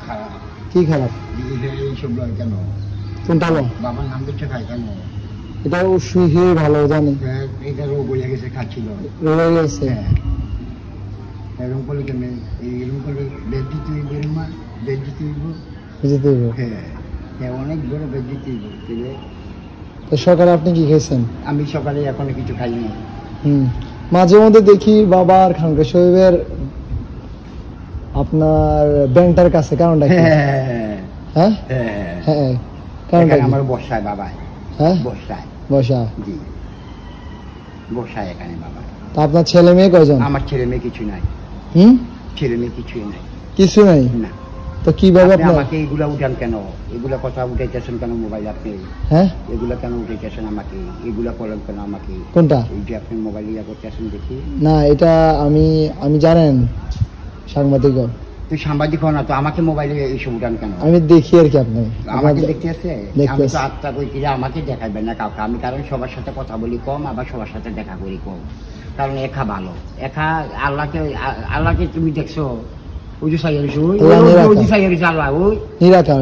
খারাপ। কি খারাপ? এইসব লয় কেন? কোনটা ভালো? বাবার নাম দিচ্ছে খায় কেন? এটা অবশ্যই হে ভালো জানি। এটা রোগ হয়ে গেছে, খাচ্ছিল রয়ে গেছে। এরকম করলে কেন? এরকম করলে বেদ দিতে হইব, মা বেদ দিতে হইব। বুঝতে হইব। হ্যাঁ, অনেক বড় বেদ দিতে হইব। তো সকালে আপনি কি খেয়েছেন? আমি সকালে এখনো কিছু খাইনি। মাঝে মধ্যে দেখি বাবার খানকা শরীফের আপনার ব্যাংকটার কাছে, কারণটা কি? হ্যাঁ হ্যাঁ, কারণটা আমার বসায় বাবা। হ্যাঁ, বসায় বসা। জি, বসায় এখানে বাবা। তা আপনার ছেলে মেয়ে কয়জন? আমার ছেলে মেয়ে কিছু নাই। ছেলে মেয়ে কিছুই নাই। কিছু নাই? না। তো কিভাবে আপনি আমাকে এগুলা উঠান কেন? এগুলা কথা উঠাইতেছেন কেন মোবাইল? আপনি হ্যাঁ এগুলা কেন উঠাইতেছেন আমাকে? এগুলা করেন কেন আমাকে? কোনটা? এই যে আপনি মোবাইল ইয়া করতেছেন দেখি। না, এটা আমি জানেন সাংবাদিক। তুই সাংবাদিক হও না তো, আমাকে মোবাইলে এইসব উঠান কেন? আমি দেখি আর কি। আপনি আমাকে দেখতে আছে? আমি তো আত্মা কই কিনা আমাকে দেখাইবেন না কাউকে। আমি কারণ সবার সাথে কথা বলি কম, আবার সবার সাথে দেখা করি কম। কারণ একা ভালো। একা আল্লাহকে তুমি দেখছো? ওই যে সাইয়ারিস, ওই যে সাইয়ারিস আল্লাহ, ওই নিরাকার।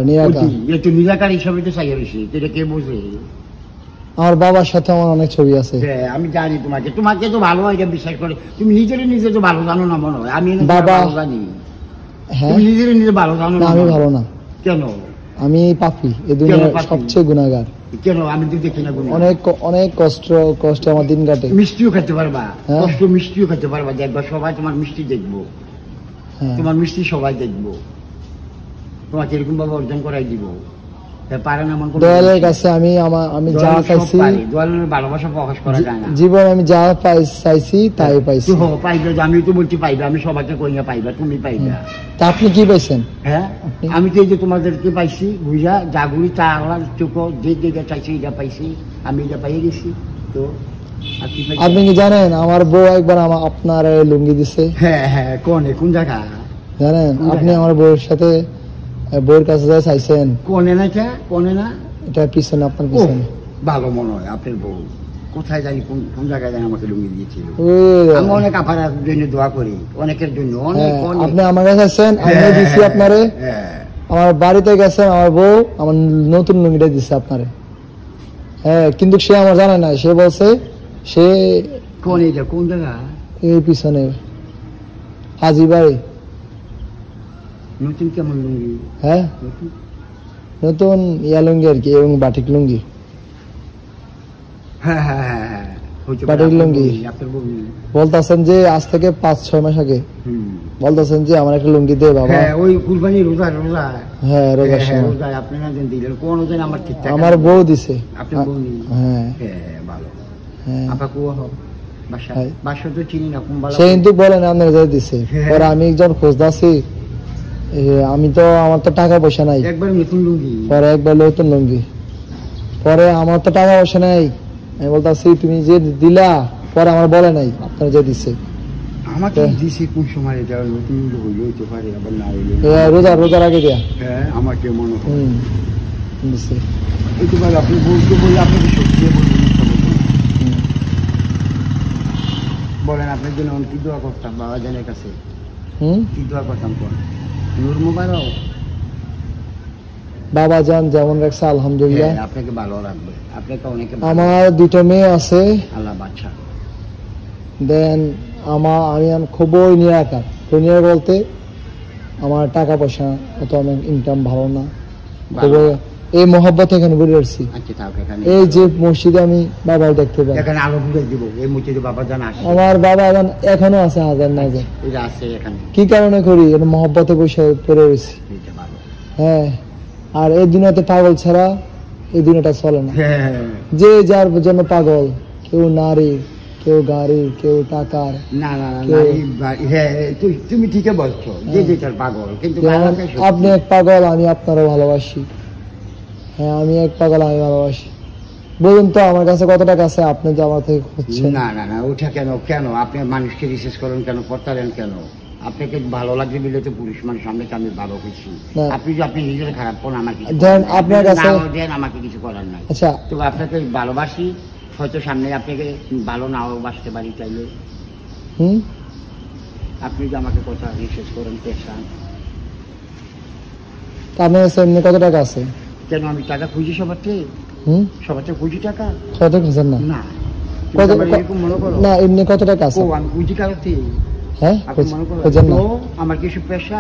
তুই নিরাকার হিসাবে তো সাইয়ারিস। এটা কে বুঝে? আমার বাবার সাথে আমার অনেক ছবি আছে। আমি জানি তোমাকে তো ভালো হয় বিশ্বাস করে। তুমি নিজে তো ভালো জানো না মনে হয়। আমি বাবা জানি। হ্যাঁ, তুমি নিজে ভালো জানো না। আমি ভালো না। কেন? আমি পাপী, এই দুনিয়ার সবচেয়ে গুনাহগার। কেন? আমি তো দেখি না গুনাহ। অনেক কষ্ট আমার দিন কাটে। মিষ্টিও খেতে পারবা, কষ্ট মিষ্টিও খেতে পারবা। দেখবা সবাই তোমার মিষ্টি দেখবো, তোমার মিষ্টি সবাই দেখবো। তোমাকে এরকম ভাবে অর্জন করাই দিব। দয়ালের কাছে আমি যা চাইছি, ভালোবাসা প্রকাশ করা যায় না। জীবন আমি যা চাইছি তাই পাইছি। পাইবে, আমি তো বলছি পাইবে। আমি সবাইকে কই না পাইবা, তুমি পাইবা। তা আপনি কি পাইছেন? হ্যাঁ, আমি তো এই যে তোমাদেরকে পাইছি, বুঝা জাগুড়ি তা আল্লাহ চোখো যে চাইছি এটা পাইছি। আমি এটা পাইয়ে গেছি। তো আপনি কি জানেন আমার বউ একবার আপনার লুঙ্গি দিছে? হ্যাঁ, কোন জায়গা জানেন? আপনি আমার বউয়ের সাথে বউয়ের কাছে যা চাইছেন। কোনে না এটা পিছনে, আপনার পিছনে। ভালো মনে হয় আপনার বউ। কোথায় জানি কোন জায়গায় জানি আমাকে লুঙ্গি দিয়েছিল। আমি অনেক আপনার জন্য দোয়া করি, অনেকের জন্য। আপনি আমার কাছে আছেন, আমি দিছি আপনারে। আমার বাড়িতে গেছেন, আমার বউ আমার নতুন লুঙ্গিটা দিছে আপনারে। হ্যাঁ, কিন্তু সে আমার জানে না। সে বলছে সে কোন জায়গা? এই পিছনে হাজিবাড়ি। নতুন কেমন লুঙ্গি? হ্যাঁ, নতুন ইয়া লুঙ্গি আর কি, এবং বাটিক লুঙ্গি। হ্যাঁ, বাটিক লুঙ্গি। বলতেছেন যে আজ থেকে 5-6 মাস আগে বলতেছেন যে আমার একটা লুঙ্গি দে বাবা। ওই কুরবানি রোজা। হ্যাঁ, রোজার সময় আপনি না দিলেন কোন দিন আমার ঠিকঠাক। আমার বউ দিছে। আপনার বউ? হ্যাঁ, ভালো। হ্যাঁ, আপা কুয়া হোক বাসা তো চিনি না। সে কিন্তু বলেন আপনার যাই দিছে। পরে আমি একজন খোঁজদাছি, আমি তো আমার তো টাকা পয়সা নাই। একবার নতুন লুঙ্গি, পরে একবার নতুন লুঙ্গি। পরে আমার তো টাকা পয়সা নাই। আমি বলতেছি তুমি যে দিলা, পরে আমার বলে নাই আপনার যে দিছে। আমাকে দিছে কোন সময়? এটা নতুন লুঙ্গি হইতে পারে, আবার না হইলে। রোজার আগে দেয়া। হ্যাঁ, আমাকে মনে হয় দিছে। এই তো ভাই, আপনি বলতে বললে আপনাকে সত্যি বলেন। আপনার জন্য কি দোয়া করতাম বাবা জানের কাছে? কি দোয়া করতাম? নূর মুবারক। বাবা জান যেমন রাখছে আলহামদুলিল্লাহ, আপনাকে ভালো রাখবে। আপনাকে অনেকে। আমার 2টা মেয়ে আছে, আল্লাহ বাচ্চা দেন। আমি খুবই নিরাকার। দুনিয়া বলতে আমার টাকা পয়সা অত, আমার ইনকাম ভালো না। এই মহব্বত এখানে বেড়ে আসছি। এই যে মসজিদে আমি বাবার দেখতে পাই, এখানে আলো ফুটে দিব। এই মসজিদে বাবা জান আসে। আমার বাবা জান এখনো আছে, হাজার না যায়। এটা আছে এখানে। কি কারণে করি? মহব্বতে বসে পড়ে রয়েছি। হ্যাঁ, আর এই দুনিয়াতে পাগল ছাড়া এই দুনিয়াটা চলে না। যে যার জন্য পাগল, কেউ নারী, কেউ গাড়ি, কেউ টাকার। না, তুমি ঠিকই বলছো, যে যেটার পাগল। কিন্তু আপনি এক পাগল, আমি আপনারও ভালোবাসি। হ্যাঁ, আমি এক পাগল, আমি ভালোবাসি। বলুন তো আমার কাছে কত টাকা আছে আপনি যে আমার থেকে খুঁজছেন? না, ওটা কেন আপনি মানুষকে রিসার্চ করেন কেন, করতেন কেন? আপনাকে ভালো লাগবে বলে তো পুরুষ মানুষ সামনে আমি ভালো করছি। আপনি নিজের খারাপ কোন আমাকে আপনার কাছে আমাকে কিছু করার নাই। আচ্ছা, তো আপনাকে ভালোবাসি, হয়তো সামনে আপনাকে ভালো নাও বাসতে পারি চাইলে। আপনি যে আমাকে কথা রিসার্চ করেন, পেশান তা আপনার কাছে এমনি কত টাকা আছে? কেন আমি টাকা খুঁজি সবার থেকে? সবার থেকে খুঁজি টাকা? কত খুঁজেন না? না কত? তুমি এরকম মনে করো? না, এমনি কত টাকা আছে? ও আমি খুঁজি কারো থেকে? হ্যাঁ, আপনি মনে করো খুঁজেন না? তো আমার কিছু পেশা